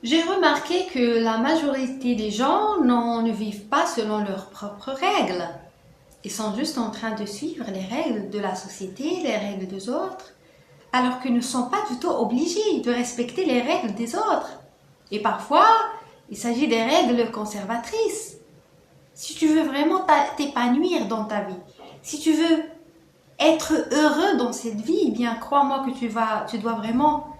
J'ai remarqué que la majorité des gens ne vivent pas selon leurs propres règles. Ils sont juste en train de suivre les règles de la société, les règles des autres, alors qu'ils ne sont pas du tout obligés de respecter les règles des autres. Et parfois, il s'agit des règles conservatrices. Si tu veux vraiment t'épanouir dans ta vie, si tu veux être heureux dans cette vie, eh bien crois-moi que tu dois vraiment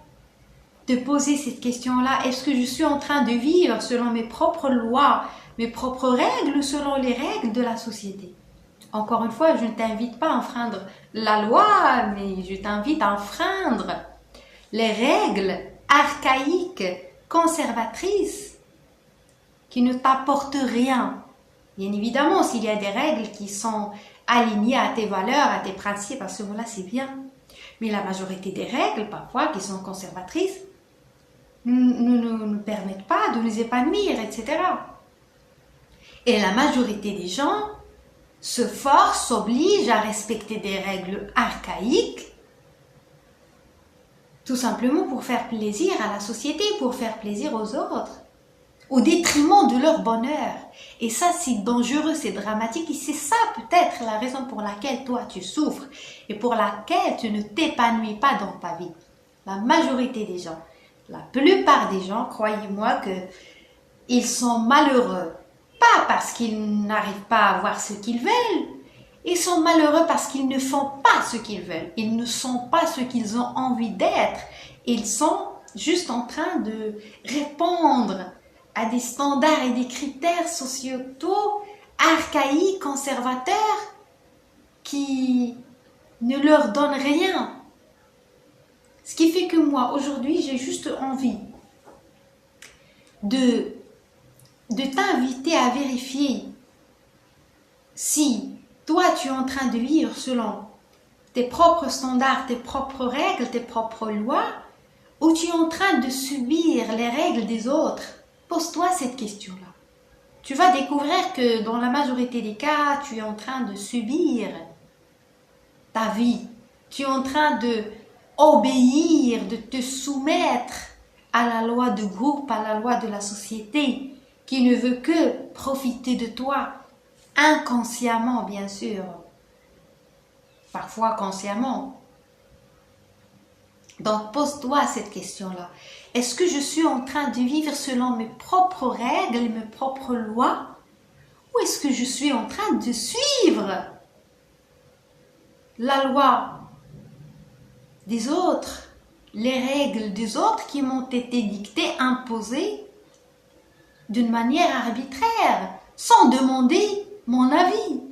te poser cette question-là. Est-ce que je suis en train de vivre selon mes propres lois, mes propres règles ou selon les règles de la société? Encore une fois, je ne t'invite pas à enfreindre la loi, mais je t'invite à enfreindre les règles archaïques, conservatrices, qui ne t'apportent rien. Bien évidemment, s'il y a des règles qui sont alignées à tes valeurs, à tes principes, à ce moment-là, c'est bien. Mais la majorité des règles, parfois, qui sont conservatrices, ne nous permettent pas de nous épanouir, etc. Et la majorité des gens se forcent, s'obligent à respecter des règles archaïques, tout simplement pour faire plaisir à la société, pour faire plaisir aux autres, au détriment de leur bonheur. Et ça, c'est dangereux, c'est dramatique, et c'est ça peut-être la raison pour laquelle toi tu souffres et pour laquelle tu ne t'épanouis pas dans ta vie. La majorité des gens, la plupart des gens, croyez-moi que ils sont malheureux, pas parce qu'ils n'arrivent pas à avoir ce qu'ils veulent, ils sont malheureux parce qu'ils ne font pas ce qu'ils veulent, ils ne sont pas ce qu'ils ont envie d'être, ils sont juste en train de répondre à des standards et des critères sociétaux archaïques, conservateurs, qui ne leur donnent rien. Ce qui fait que moi, aujourd'hui, j'ai juste envie de t'inviter à vérifier si toi, tu es en train de vivre selon tes propres standards, tes propres règles, tes propres lois, ou tu es en train de subir les règles des autres. Pose-toi cette question-là. Tu vas découvrir que dans la majorité des cas, tu es en train de subir ta vie. Tu es en train de obéir, de te soumettre à la loi de groupe, à la loi de la société, qui ne veut que profiter de toi, inconsciemment bien sûr, parfois consciemment. Donc pose-toi cette question-là. Est-ce que je suis en train de vivre selon mes propres règles, mes propres lois, ou est-ce que je suis en train de suivre la loi des autres, les règles des autres qui m'ont été dictées, imposées d'une manière arbitraire, sans demander mon avis?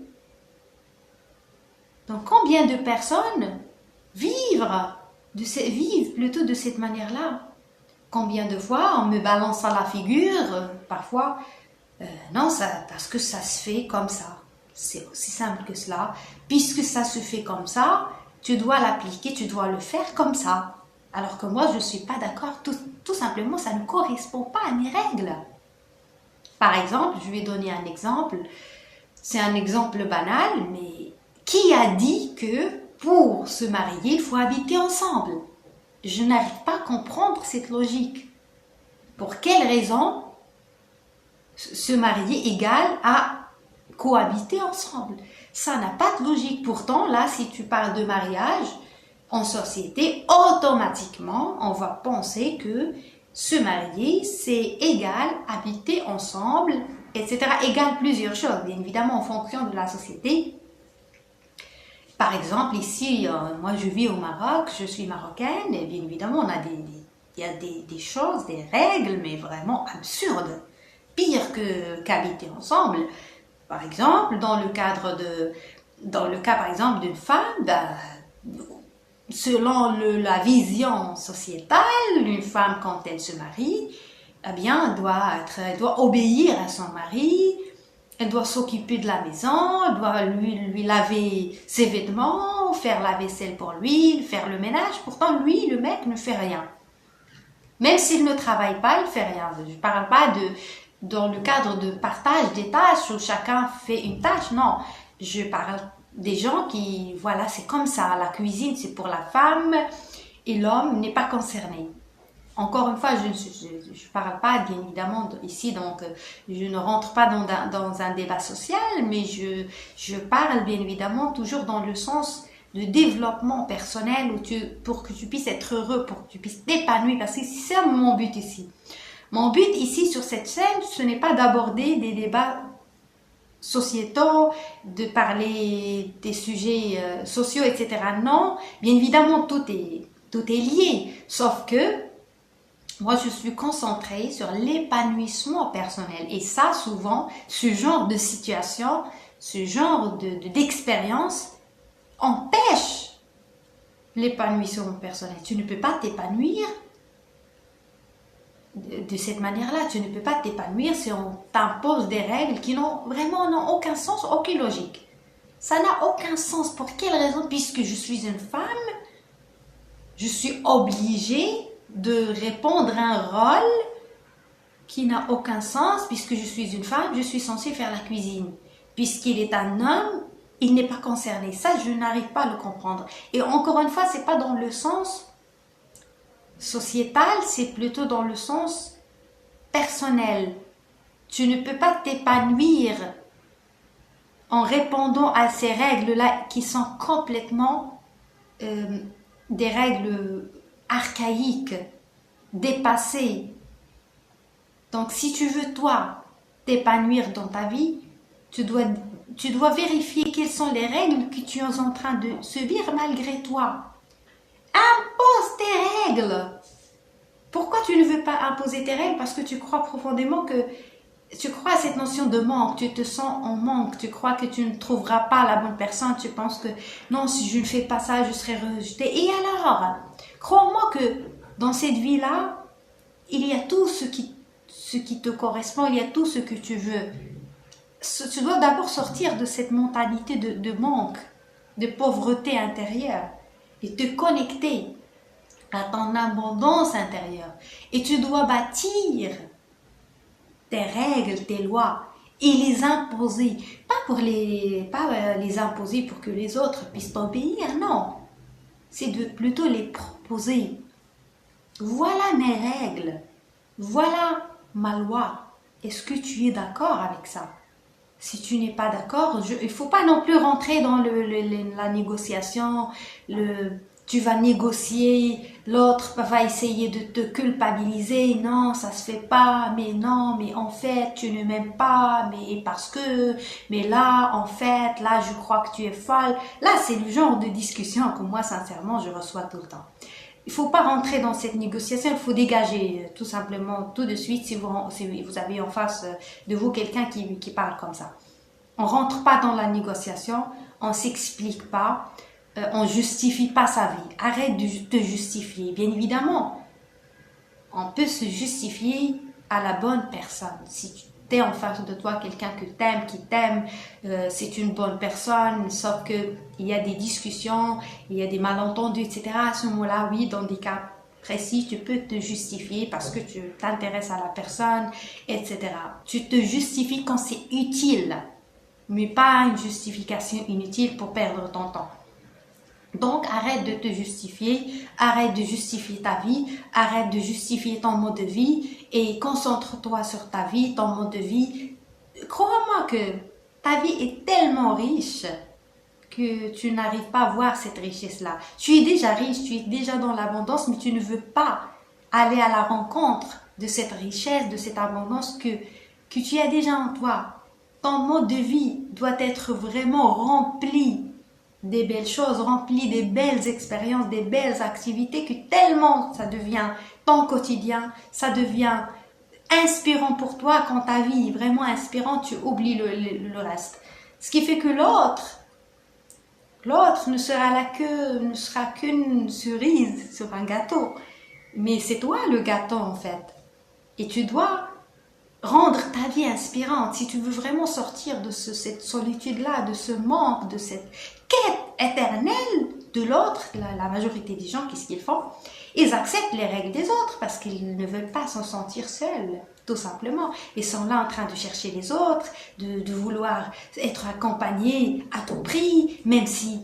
Donc combien de personnes vivent plutôt de cette manière-là? Combien de fois on me balance à la figure, parfois, non, parce que ça se fait comme ça. C'est aussi simple que cela. Puisque ça se fait comme ça, tu dois l'appliquer, tu dois le faire comme ça. Alors que moi, je ne suis pas d'accord. Tout simplement, ça ne correspond pas à mes règles. Par exemple, je vais donner un exemple. C'est un exemple banal, mais qui a dit que pour se marier, il faut habiter ensemble? Je n'arrive pas à comprendre cette logique. Pour quelle raison se marier égale à cohabiter ensemble? Ça n'a pas de logique. Pourtant, là, si tu parles de mariage en société, automatiquement, on va penser que se marier, c'est égal habiter ensemble, etc. Égal plusieurs choses, bien évidemment, en fonction de la société. Par exemple, ici, moi je vis au Maroc, je suis marocaine, et bien évidemment, il y a des choses, des règles, mais vraiment absurdes, pire qu'habiter ensemble. Par exemple, dans le cas par exemple d'une femme, selon la vision sociétale, une femme quand elle se marie, eh bien, elle doit obéir à son mari. Elle doit s'occuper de la maison, elle doit lui laver ses vêtements, faire la vaisselle pour lui, faire le ménage. Pourtant, lui, le mec, ne fait rien. Même s'il ne travaille pas, il ne fait rien. Je ne parle pas dans le cadre de partage des tâches où chacun fait une tâche. Non, je parle des gens qui, voilà, c'est comme ça. La cuisine, c'est pour la femme et l'homme n'est pas concerné. Encore une fois, je parle pas bien évidemment ici, donc je ne rentre pas dans un débat social, mais je parle bien évidemment toujours dans le sens de développement personnel pour que tu puisses être heureux, pour que tu puisses t'épanouir, parce que c'est ça mon but ici. Mon but ici sur cette chaîne, ce n'est pas d'aborder des débats sociétaux, de parler des sujets sociaux, etc. Non, bien évidemment, tout est lié, sauf que moi, je suis concentrée sur l'épanouissement personnel. Et ça, souvent, ce genre de situation, ce genre d'expérience empêche l'épanouissement personnel. Tu ne peux pas t'épanouir de cette manière-là. Tu ne peux pas t'épanouir si on t'impose des règles qui n'ont aucun sens, aucune logique. Ça n'a aucun sens. Pour quelle raison? Puisque je suis une femme, je suis obligée de répondre à un rôle qui n'a aucun sens. Puisque je suis une femme, je suis censée faire la cuisine. Puisqu'il est un homme, il n'est pas concerné. Ça, je n'arrive pas à le comprendre. Et encore une fois, c'est pas dans le sens sociétal, c'est plutôt dans le sens personnel. Tu ne peux pas t'épanouir en répondant à ces règles-là qui sont complètement des règles archaïques, dépassées. Donc si tu veux toi t'épanouir dans ta vie, tu dois vérifier quelles sont les règles que tu es en train de subir malgré toi. Impose tes règles. Pourquoi tu ne veux pas imposer tes règles? Parce que tu crois profondément que tu crois à cette notion de manque, tu te sens en manque, tu crois que tu ne trouveras pas la bonne personne, tu penses que non, si je ne fais pas ça, je serai rejetée. Et alors, crois-moi que dans cette vie-là, il y a tout ce qui te correspond, il y a tout ce que tu veux. Tu dois d'abord sortir de cette mentalité de manque, de pauvreté intérieure et te connecter à ton abondance intérieure. Et tu dois bâtir tes règles, tes lois et les imposer. Pas les imposer pour que les autres puissent t'obéir, non. C'est plutôt les proposer. Voilà mes règles. Voilà ma loi. Est-ce que tu es d'accord avec ça? Si tu n'es pas d'accord, il ne faut pas non plus rentrer dans la négociation, tu vas négocier, l'autre va essayer de te culpabiliser, non, ça se fait pas, mais non, mais en fait, tu ne m'aimes pas, mais parce que, mais là, en fait, là, je crois que tu es folle. Là, c'est le genre de discussion que moi, sincèrement, je reçois tout le temps. Il faut pas rentrer dans cette négociation, il faut dégager tout simplement tout de suite si vous avez en face de vous quelqu'un qui parle comme ça. On rentre pas dans la négociation, on s'explique pas, on justifie pas sa vie. Arrête de te justifier. Bien évidemment, on peut se justifier à la bonne personne. Si tu es en face de toi quelqu'un que t'aimes, qui t'aime, c'est une bonne personne, sauf que il y a des discussions, il y a des malentendus, etc. À ce moment-là, oui, dans des cas précis, tu peux te justifier parce que tu t'intéresses à la personne, etc. Tu te justifies quand c'est utile, mais pas une justification inutile pour perdre ton temps. Donc, arrête de te justifier, arrête de justifier ta vie, arrête de justifier ton mode de vie et concentre-toi sur ta vie, ton mode de vie. Crois-moi que ta vie est tellement riche que tu n'arrives pas à voir cette richesse-là. Tu es déjà riche, tu es déjà dans l'abondance, mais tu ne veux pas aller à la rencontre de cette richesse, de cette abondance que tu as déjà en toi. Ton mode de vie doit être vraiment rempli des belles choses, rempli des belles expériences, des belles activités que tellement ça devient ton quotidien, ça devient inspirant pour toi. Quand ta vie est vraiment inspirante, tu oublies le reste. Ce qui fait que l'autre ne sera qu'une cerise sur un gâteau. Mais c'est toi le gâteau en fait. Et tu dois rendre ta vie inspirante. Si tu veux vraiment sortir de cette solitude-là, de ce manque, de cette quête éternelle de l'autre, la majorité des gens, qu'est-ce qu'ils font? Ils acceptent les règles des autres parce qu'ils ne veulent pas s'en sentir seuls, tout simplement. Ils sont là en train de chercher les autres, de vouloir être accompagnés à tout prix, même si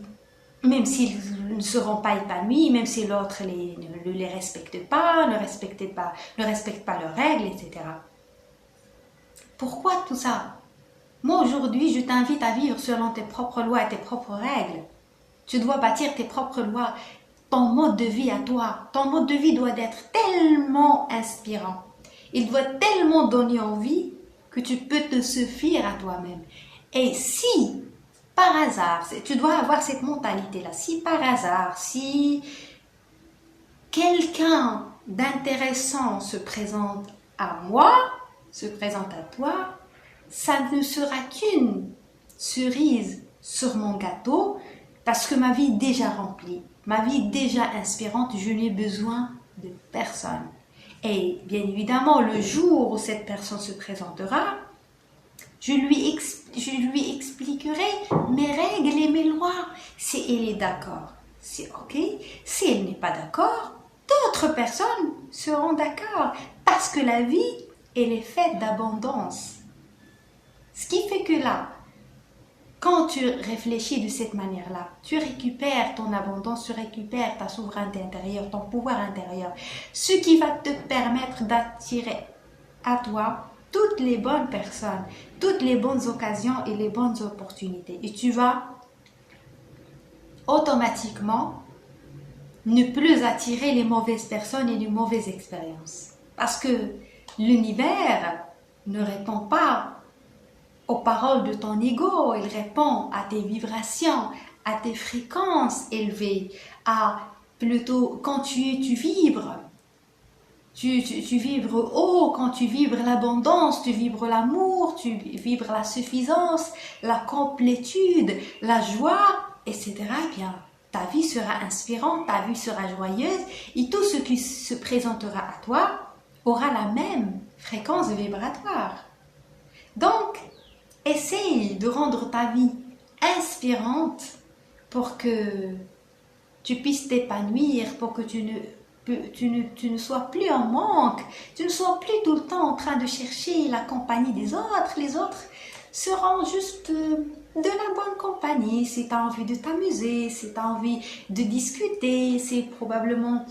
même s'ils ne seront pas épanouis, même si l'autre ne les respecte pas, ne respecte pas leurs règles, etc. Pourquoi tout ça? Moi, aujourd'hui, je t'invite à vivre selon tes propres lois et tes propres règles. Tu dois bâtir tes propres lois, ton mode de vie à toi. Ton mode de vie doit être tellement inspirant. Il doit tellement donner envie que tu peux te suffire à toi-même. Et si, par hasard, tu dois avoir cette mentalité-là, si par hasard, si quelqu'un d'intéressant se présente à moi, se présente à toi, ça ne sera qu'une cerise sur mon gâteau parce que ma vie est déjà remplie, ma vie est déjà inspirante, je n'ai besoin de personne. Et bien évidemment, le jour où cette personne se présentera, je lui expliquerai mes règles et mes lois. Si elle est d'accord, c'est ok. Si elle n'est pas d'accord, d'autres personnes seront d'accord. Parce que la vie, elle est faite d'abondance. Ce qui fait que là, quand tu réfléchis de cette manière-là, tu récupères ton abondance, tu récupères ta souveraineté intérieure, ton pouvoir intérieur, ce qui va te permettre d'attirer à toi toutes les bonnes personnes, toutes les bonnes occasions et les bonnes opportunités. Et tu vas automatiquement ne plus attirer les mauvaises personnes et les mauvaises expériences. Parce que l'univers ne répond pas aux paroles de ton ego, il répond à tes vibrations, à tes fréquences élevées, à plutôt quand tu vibres. Tu vibres haut, quand tu vibres l'abondance, tu vibres l'amour, tu vibres la suffisance, la complétude, la joie, etc. Eh bien, ta vie sera inspirante, ta vie sera joyeuse et tout ce qui se présentera à toi aura la même fréquence vibratoire. Donc, essaye de rendre ta vie inspirante pour que tu puisses t'épanouir, pour que tu ne sois plus en manque, tu ne sois plus tout le temps en train de chercher la compagnie des autres. Les autres seront juste de la bonne compagnie. Si tu as envie de t'amuser, si tu as envie de discuter, c'est probablement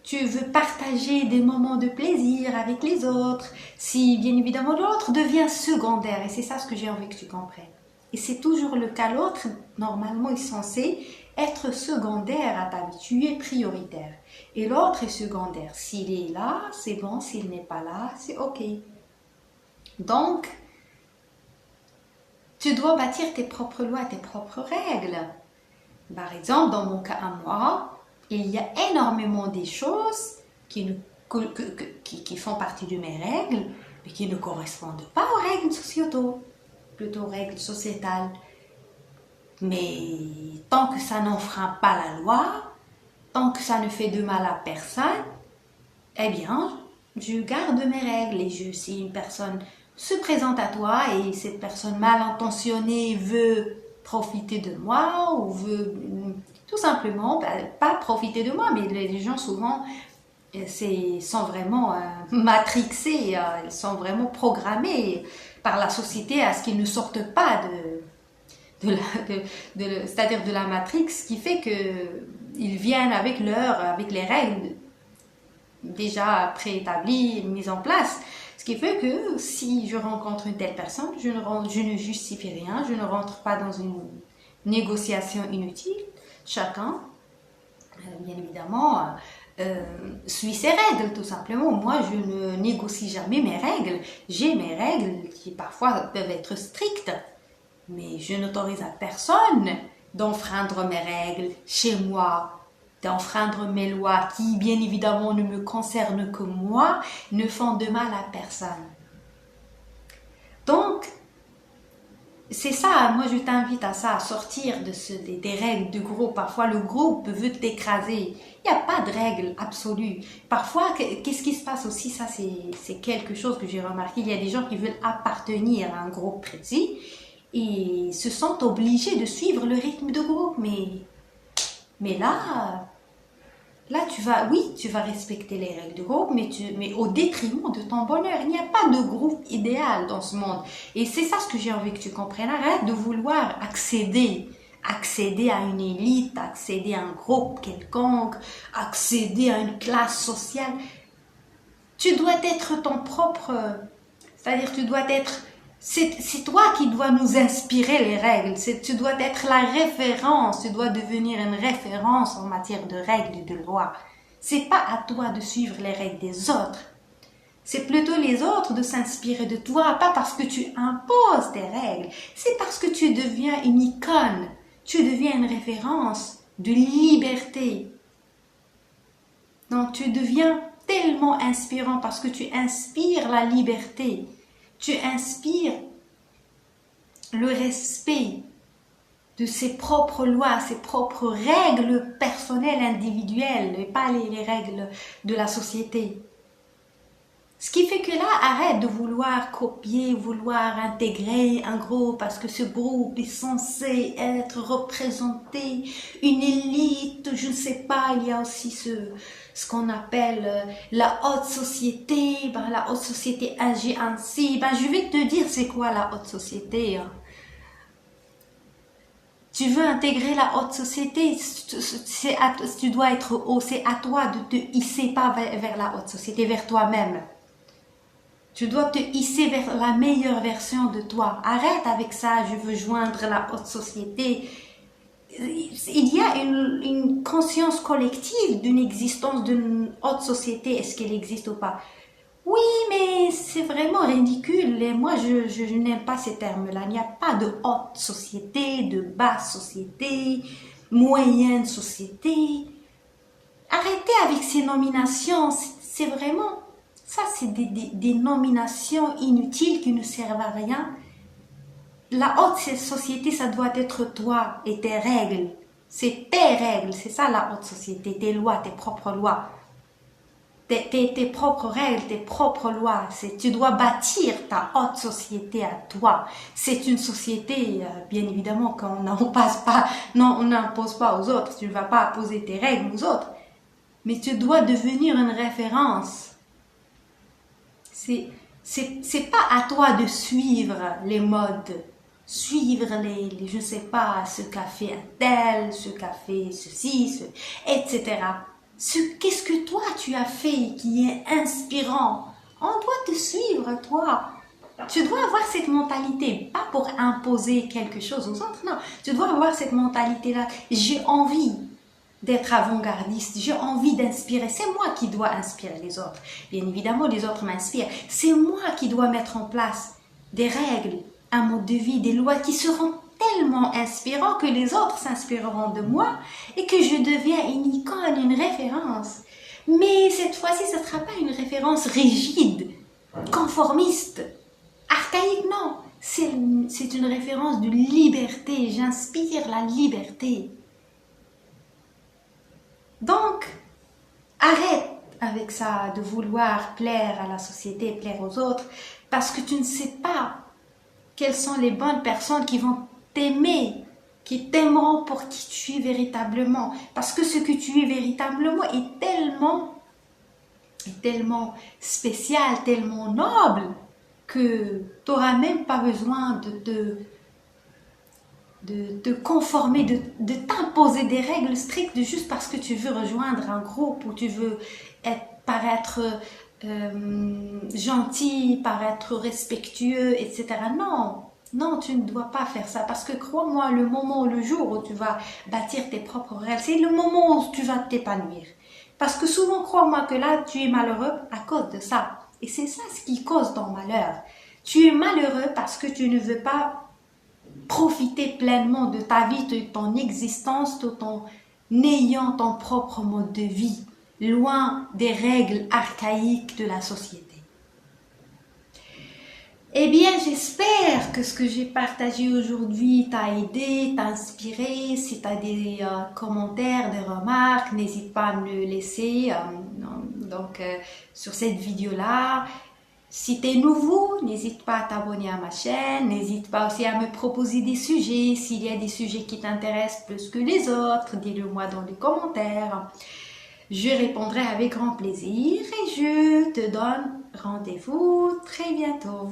tu veux partager des moments de plaisir avec les autres, si bien évidemment l'autre devient secondaire, et c'est ça ce que j'ai envie que tu comprennes. Et c'est toujours le cas, l'autre normalement est censé être secondaire à ta vie, tu es prioritaire. Et l'autre est secondaire, s'il est là, c'est bon, s'il n'est pas là, c'est ok. Donc, tu dois bâtir tes propres lois, tes propres règles. Par exemple, dans mon cas à moi, il y a énormément de choses qui font partie de mes règles, mais qui ne correspondent pas aux règles sociétales, plutôt aux règles sociétales. Mais tant que ça n'enfreint pas la loi, tant que ça ne fait de mal à personne, eh bien, je garde mes règles. Et si une personne se présente à toi et cette personne mal intentionnée veut profiter de moi ou veut tout simplement, pas profiter de moi, mais les gens souvent sont vraiment matrixés, ils sont vraiment programmés par la société à ce qu'ils ne sortent pas c'est-à-dire de la matrix, ce qui fait qu'ils viennent avec les règles déjà préétablies, mises en place. Ce qui fait que si je rencontre une telle personne, je ne justifie rien, je ne rentre pas dans une négociation inutile. Chacun, bien évidemment, suit ses règles, tout simplement. Moi, je ne négocie jamais mes règles. J'ai mes règles qui parfois peuvent être strictes, mais je n'autorise à personne d'enfreindre mes règles chez moi, d'enfreindre mes lois qui, bien évidemment, ne me concernent que moi, ne font de mal à personne. Donc, c'est ça, moi je t'invite à ça, à sortir des règles du groupe. Parfois le groupe veut t'écraser. Il n'y a pas de règle absolue. Parfois, qu'est-ce qui se passe aussi, ça c'est quelque chose que j'ai remarqué. Il y a des gens qui veulent appartenir à un groupe précis et se sentent obligés de suivre le rythme de groupe. Mais là tu vas respecter les règles du groupe, mais au détriment de ton bonheur. Il n'y a pas de groupe idéal dans ce monde. Et c'est ça ce que j'ai envie que tu comprennes. Arrête de vouloir accéder accéder à une élite, accéder à un groupe quelconque, accéder à une classe sociale. Tu dois être ton propre, c'est-à-dire tu dois être, c'est toi qui dois nous inspirer les règles, tu dois être la référence, tu dois devenir une référence en matière de règles et de lois. C'est pas à toi de suivre les règles des autres. C'est plutôt les autres de s'inspirer de toi, pas parce que tu imposes des règles, c'est parce que tu deviens une icône, tu deviens une référence de liberté. Donc tu deviens tellement inspirant parce que tu inspires la liberté, tu inspires le respect de ses propres lois, ses propres règles personnelles, individuelles, et pas les règles de la société. Ce qui fait que là, arrête de vouloir copier, vouloir intégrer un groupe parce que ce groupe est censé être représenté, une élite, je ne sais pas, il y a aussi ce qu'on appelle la haute société, la haute société agit ainsi. Je vais te dire c'est quoi la haute société. Tu veux intégrer la haute société, tu dois être haut, c'est à toi de te hisser pas vers la haute société, vers toi-même. Tu dois te hisser vers la meilleure version de toi. Arrête avec ça, je veux joindre la haute société. Il y a une conscience collective d'une existence d'une haute société. Est-ce qu'elle existe ou pas? Oui, mais c'est vraiment ridicule. Et moi, je n'aime pas ces termes-là. Il n'y a pas de haute société, de basse société, moyenne société. Arrêtez avec ces nominations. C'est vraiment... Ça, c'est des nominations inutiles qui ne servent à rien. La haute société, ça doit être toi et tes règles. C'est tes règles, c'est ça la haute société, tes lois, tes propres lois. Tes propres règles, tes propres lois. Tu dois bâtir ta haute société à toi. C'est une société, bien évidemment, qu'on n'impose pas aux autres. Tu ne vas pas imposer tes règles aux autres. Mais tu dois devenir une référence. C'est pas à toi de suivre les modes, suivre je sais pas, ce qu'a fait un tel, ce qu'a fait ceci, etc. Qu'est-ce que toi tu as fait qui est inspirant? On doit te suivre, toi. Tu dois avoir cette mentalité, pas pour imposer quelque chose aux autres, non. Tu dois avoir cette mentalité-là. J'ai envie d'être avant-gardiste, j'ai envie d'inspirer, c'est moi qui dois inspirer les autres. Bien évidemment, les autres m'inspirent. C'est moi qui dois mettre en place des règles, un mode de vie, des lois qui seront tellement inspirants que les autres s'inspireront de moi et que je deviens une icône, une référence. Mais cette fois-ci, ce ne sera pas une référence rigide, conformiste, archaïque, non. C'est une référence de liberté, j'inspire la liberté. Donc, arrête avec ça de vouloir plaire à la société, plaire aux autres, parce que tu ne sais pas quelles sont les bonnes personnes qui vont t'aimer, qui t'aimeront pour qui tu es véritablement. Parce que ce que tu es véritablement est tellement spécial, tellement noble, que tu n'auras même pas besoin de te conformer, de t'imposer des règles strictes juste parce que tu veux rejoindre un groupe ou tu veux paraître gentil, paraître respectueux, etc. Non, tu ne dois pas faire ça parce que crois-moi, le jour où tu vas bâtir tes propres règles, c'est le moment où tu vas t'épanouir. Parce que souvent, crois-moi que là, tu es malheureux à cause de ça. Et c'est ça ce qui cause ton malheur. Tu es malheureux parce que tu ne veux pas profiter pleinement de ta vie, de ton existence, tout en ayant ton propre mode de vie, loin des règles archaïques de la société. Eh bien, j'espère que ce que j'ai partagé aujourd'hui t'a aidé, t'a inspiré. Si tu as des commentaires, des remarques, n'hésite pas à me le laisser sur cette vidéo-là. Si tu es nouveau, n'hésite pas à t'abonner à ma chaîne, n'hésite pas aussi à me proposer des sujets. S'il y a des sujets qui t'intéressent plus que les autres, dis-le-moi dans les commentaires. Je répondrai avec grand plaisir et je te donne rendez-vous très bientôt.